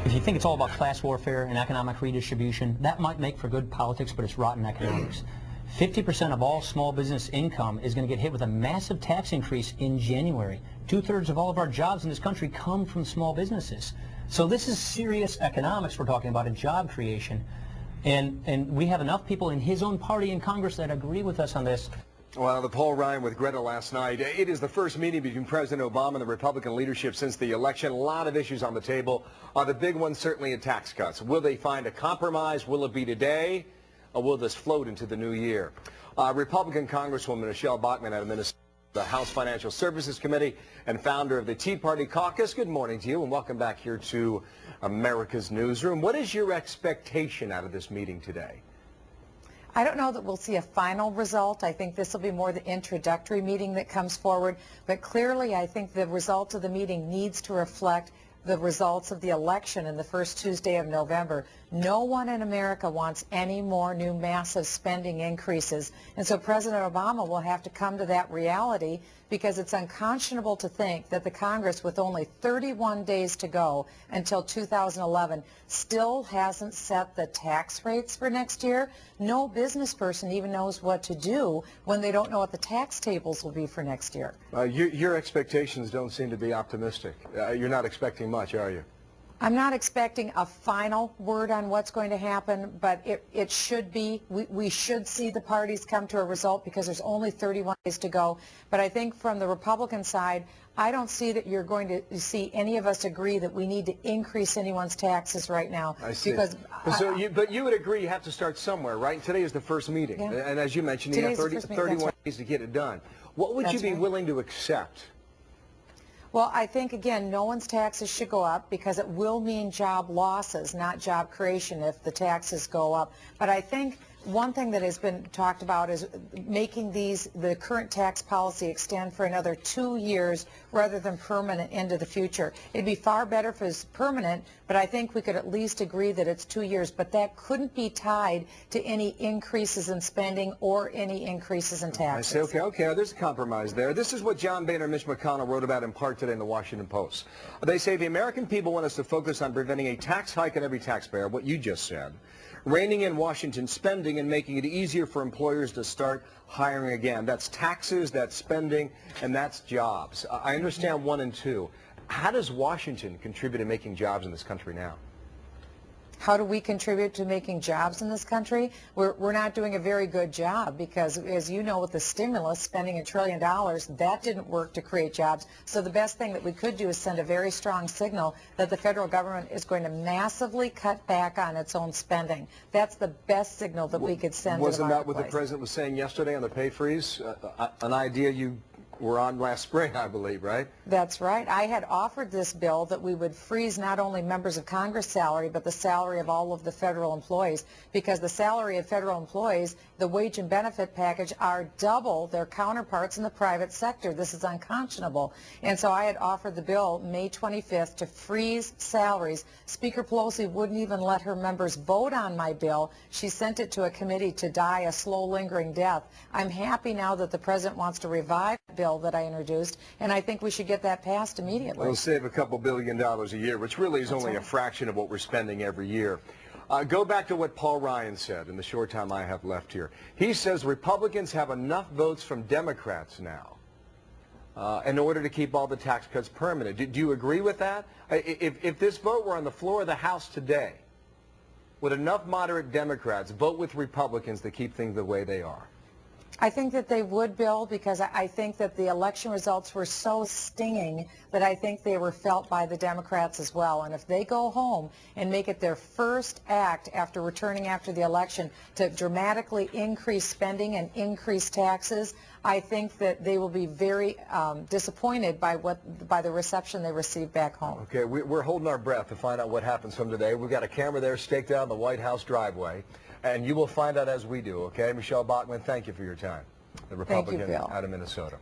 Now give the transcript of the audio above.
If you think it's all about class warfare and economic redistribution, that might make for good politics, but it's rotten economics. 50% of all small business income is going to get hit with a massive tax increase in January. 2/3 of all of our jobs in this country come from small businesses. So this is serious economics we're talking about, and job creation. And we have enough people in his own party in Congress that agree with us on this. Well, the Paul Ryan with Greta last night. It is the first meeting between President Obama and the Republican leadership since the election. A lot of issues on the table. The big one certainly in tax cuts. Will they find a compromise? Will it be today? Or will this float into the new year? Republican Congresswoman Michelle Bachmann out of Minnesota, the House Financial Services Committee and founder of the Tea Party Caucus. Good morning to you and welcome back here to America's Newsroom. What is your expectation out of this meeting today? I don't know that we'll see a final result. I think this will be more the introductory meeting that comes forward. But clearly, I think the result of the meeting needs to reflect the results of the election in the first Tuesday of November. No one in America wants any more new massive spending increases. And so President Obama will have to come to that reality, because it's unconscionable to think that the Congress, with only 31 days to go until 2011, still hasn't set the tax rates for next year. No business person even knows what to do when they don't know what the tax tables will be for next year. Your expectations don't seem to be optimistic. You're not expecting much, are you? I'm not expecting a final word on what's going to happen, but it should be. We should see the parties come to a result, because there's only 31 days to go. But I think from the Republican side, I don't see that you're going to see any of us agree that we need to increase anyone's taxes right now. I see. Because but you would agree you have to start somewhere, right? And today is the first meeting. Yeah. And as you mentioned, you have 31 days to get it done. What would you be willing to accept? Well, I think, again, no one's taxes should go up, because it will mean job losses, not job creation, if the taxes go up. But I think one thing that has been talked about is making the current tax policy extend for another 2 years rather than permanent into the future. It'd be far better if it's permanent, but I think we could at least agree that it's 2 years. But that couldn't be tied to any increases in spending or any increases in taxes. I say, okay, there's a compromise there. This is what John Boehner and Mitch McConnell wrote about in part today in the Washington Post. They say the American people want us to focus on preventing a tax hike on every taxpayer, what you just said, reining in Washington spending and making it easier for employers to start hiring again. That's taxes, that's spending, and that's jobs. I understand 1 and 2. How does Washington contribute to making jobs in this country now? How do we contribute to making jobs in this country? We're not doing a very good job, because, as you know, with the stimulus, spending $1 trillion, that didn't work to create jobs. So the best thing that we could do is send a very strong signal that the federal government is going to massively cut back on its own spending. That's the best signal that we could send to the Wasn't that marketplace. what the president was saying yesterday on the pay freeze? An idea you were on last spring, I believe, right? That's right. I had offered this bill that we would freeze not only members of Congress' salary, but the salary of all of the federal employees, because the salary of federal employees, the wage and benefit package, are double their counterparts in the private sector. This is unconscionable. And so I had offered the bill May 25th to freeze salaries. Speaker Pelosi wouldn't even let her members vote on my bill. She sent it to a committee to die a slow, lingering death. I'm happy now that the president wants to revive the bill that I introduced, and I think we should get that passed immediately. We'll save a couple $2 billion a year, which really is only a fraction of what we're spending every year. Go back to what Paul Ryan said in the short time I have left here. He says Republicans have enough votes from Democrats now in order to keep all the tax cuts permanent. Do you agree with that? If this vote were on the floor of the House today, would enough moderate Democrats vote with Republicans to keep things the way they are? I think that they would, Bill, because I think that the election results were so stinging that I think they were felt by the Democrats as well. And if they go home and make it their first act after returning after the election to dramatically increase spending and increase taxes, I think that they will be very disappointed by the reception they received back home. Okay, we're holding our breath to find out what happens from today. We've got a camera there staked out in the White House driveway, and you will find out as we do, okay? Michelle Bachmann, thank you for your time. The Republican out of Minnesota.